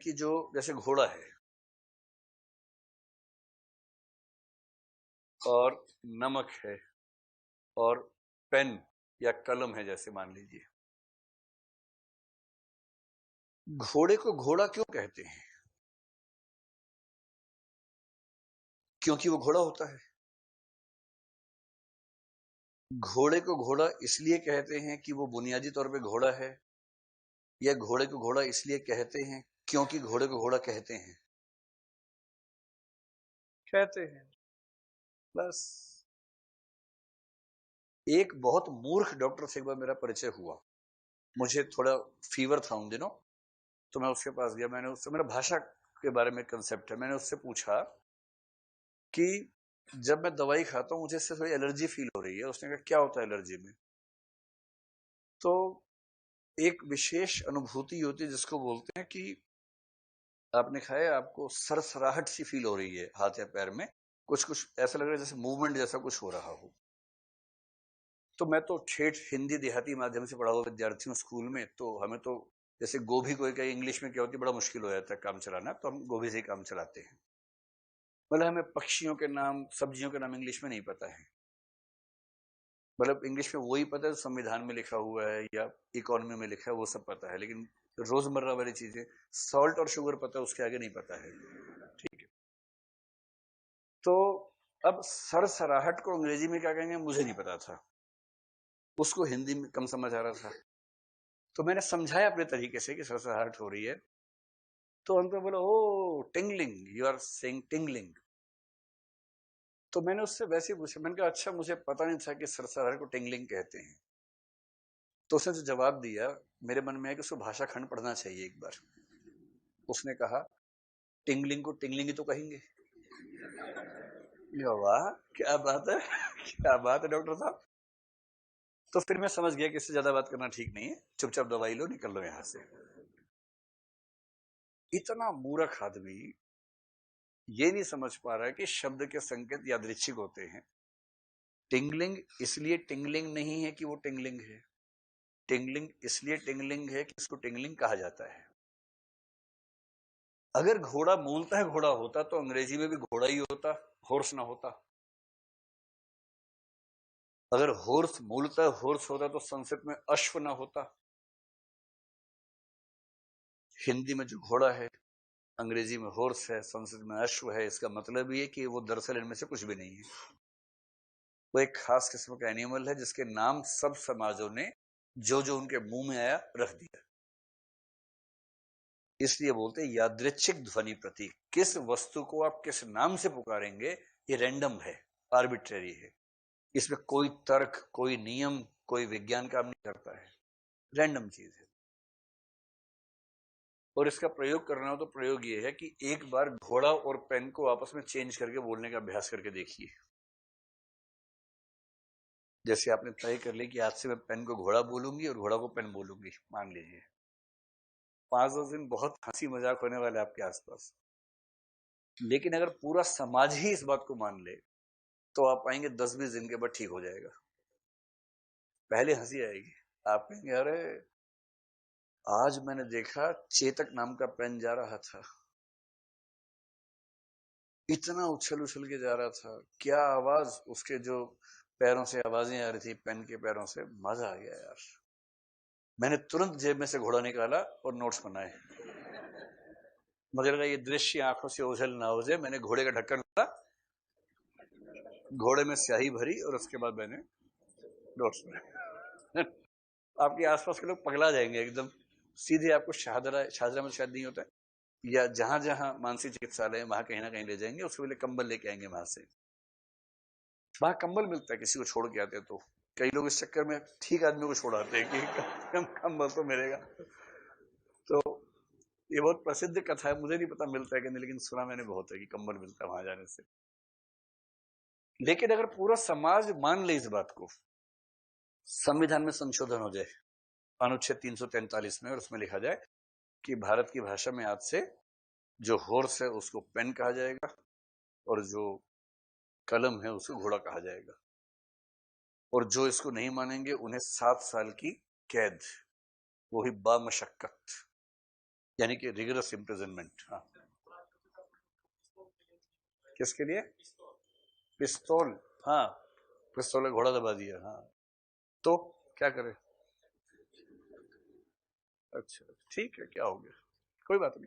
कि जो जैसे घोड़ा है और नमक है और पेन या कलम है, जैसे मान लीजिए, घोड़े को घोड़ा क्यों कहते हैं? क्योंकि वो घोड़ा होता है। घोड़े को घोड़ा इसलिए कहते हैं कि वो बुनियादी तौर पे घोड़ा है, या घोड़े को घोड़ा इसलिए कहते हैं क्योंकि घोड़े को घोड़ा कहते हैं? कहते हैं, बस। एक बहुत मूर्ख डॉक्टर से एक बार मेरा परिचय हुआ। मुझे थोड़ा फीवर था उन दिनों, तो मैं उसके पास गया। मैंने उससे, मेरा भाषा के बारे में कंसेप्ट है, मैंने उससे पूछा कि जब मैं दवाई खाता हूँ मुझे इससे थोड़ी एलर्जी फील हो रही है। उसने कहा क्या होता है एलर्जी में? तो एक विशेष अनुभूति होती है जिसको बोलते हैं कि आपने खाया, आपको सरसराहट सी फील हो रही है हाथ या पैर में, कुछ कुछ ऐसा लग रहा है जैसे मूवमेंट जैसा कुछ हो रहा हो। तो मैं तो ठेठ हिंदी देहाती माध्यम से पढ़ा हुआ विद्यार्थी हूँ स्कूल में, तो हमें तो जैसे गोभी कोई कहीं इंग्लिश में क्या होती है, बड़ा मुश्किल हो जाता है काम चलाना, तो हम गोभी से ही काम चलाते हैं। मतलब हमें पक्षियों के नाम, सब्जियों के नाम इंग्लिश में नहीं पता है। मतलब इंग्लिश में वही पता है संविधान में लिखा हुआ है या इकोनॉमी में लिखा है, वो सब पता है, लेकिन रोजमर्रा वाली चीजें, सॉल्ट और शुगर पता है, उसके आगे नहीं पता है। ठीक है। तो अब सरसराहट को अंग्रेजी में क्या कहेंगे मुझे नहीं पता था, उसको हिंदी में कम समझ आ रहा था। तो मैंने समझाया अपने तरीके से कि सरसराहट हो रही है, तो अंत में बोला oh tingling, you are saying tingling. तो मैंने उससे वैसे ही पूछा, मैंने कहा अच्छा मुझे पता नहीं था कि सरसराहट को टिंगलिंग कहते हैं। तो उसने जो जवाब दिया, मेरे मन में है कि उसको भाषा खंड पढ़ना चाहिए एक बार। उसने कहा टिंगलिंग को टिंगलिंग ही तो कहेंगे। वाह, क्या बात है क्या बात है डॉक्टर साहब। तो फिर मैं समझ गया कि इससे ज्यादा बात करना ठीक नहीं है, चुपचाप दवाई लो, निकल लो यहां से। इतना मूर्ख आदमी ये नहीं समझ पा रहा है कि शब्द के संकेत यादृच्छिक होते हैं। टिंगलिंग इसलिए टिंगलिंग नहीं है कि वो टिंगलिंग है, टिंगलिंग इसलिए टिंगलिंग है कि इसको टिंगलिंग कहा जाता है। अगर घोड़ा मूलतः घोड़ा होता तो अंग्रेजी में भी घोड़ा ही होता, हॉर्स ना होता। अगर हॉर्स मूलतः हॉर्स होता तो संस्कृत में अश्व ना होता। हिंदी में जो घोड़ा है, अंग्रेजी में हॉर्स है, संस्कृत में अश्व है। इसका मतलब ये कि वो दरअसल इनमें से कुछ भी नहीं है। वो एक खास किस्म का एनिमल है जिसके नाम सब समाजों ने जो जो उनके मुंह में आया रख दिया। इसलिए बोलते हैं यादृच्छिक ध्वनि प्रतीक। किस वस्तु को आप किस नाम से पुकारेंगे ये रैंडम है, आर्बिट्रेरी है। इसमें कोई तर्क, कोई नियम, कोई विज्ञान काम नहीं करता है, रैंडम चीज है। और इसका प्रयोग करना हो तो प्रयोग ये है कि एक बार घोड़ा और पेन को आपस में चेंज करके बोलने का अभ्यास करके देखिए। जैसे आपने तय कर लिया कि आज से मैं पेन को घोड़ा बोलूंगी और घोड़ा को पेन बोलूंगी, मान लीजिए 5-10 दिन बहुत हंसी मजाक होने वाला है आपके आसपास। लेकिन अगर पूरा समाज ही इस बात को मान ले तो आप पाएंगे 10-20 दिन के बाद ठीक हो जाएगा। पहले हंसी आएगी, आप कहेंगे अरे आज मैंने देखा चेतक नाम का पेन जा रहा था, इतना उछल उछल के जा रहा था, क्या आवाज, उसके जो पैरों से आवाजें आ रही थी पेन के पैरों से, मजा आ गया यार। मैंने तुरंत जेब में से घोड़ा निकाला और नोट्स बनाए। मुझे लगा ये दृश्य आंखों से ओझल ना हो जाए, मैंने घोड़े का ढक्कन खोला, घोड़े में स्याही भरी और उसके बाद मैंने नोट्स बनाए। आपके आसपास के लोग पगला जाएंगे एकदम। सीधे आपको शाहदरा, शाहदरा में शायद नहीं होता है, या जहां जहां मानसिक चिकित्सालय वहां कहीं ना कहीं ले जाएंगे, उसके लिए कंबल लेके आएंगे वहां से। वहां कंबल मिलता है, किसी को छोड़ के आते हैं तो कई लोग इस चक्कर में ठीक आदमी को छोड़ाते हैं कि कंबल तो मिलेगा। तो ये बहुत प्रसिद्ध कथा है, मुझे नहीं पता मिलता है कि नहीं, लेकिन सुना मैंने बहुत है कि कंबल मिलता है वहां जाने से। लेकिन अगर पूरा समाज मान ले इस बात को, संविधान में संशोधन हो जाए अनुच्छेद 343 में, और उसमें लिखा जाए कि भारत की भाषा में आज से जो हॉर्स है उसको पेन कहा जाएगा और जो कलम है उसको घोड़ा कहा जाएगा, और जो इसको नहीं मानेंगे उन्हें 7 साल की कैद, वो भी बामशक्कत। यानी कि रिगरस इम्प्रिजनमेंट। हाँ, किसके लिए? पिस्तौल। हाँ, पिस्तौल का घोड़ा दबा दिया। हाँ, तो क्या करे? अच्छा, ठीक है, क्या हो गया, कोई बात नहीं।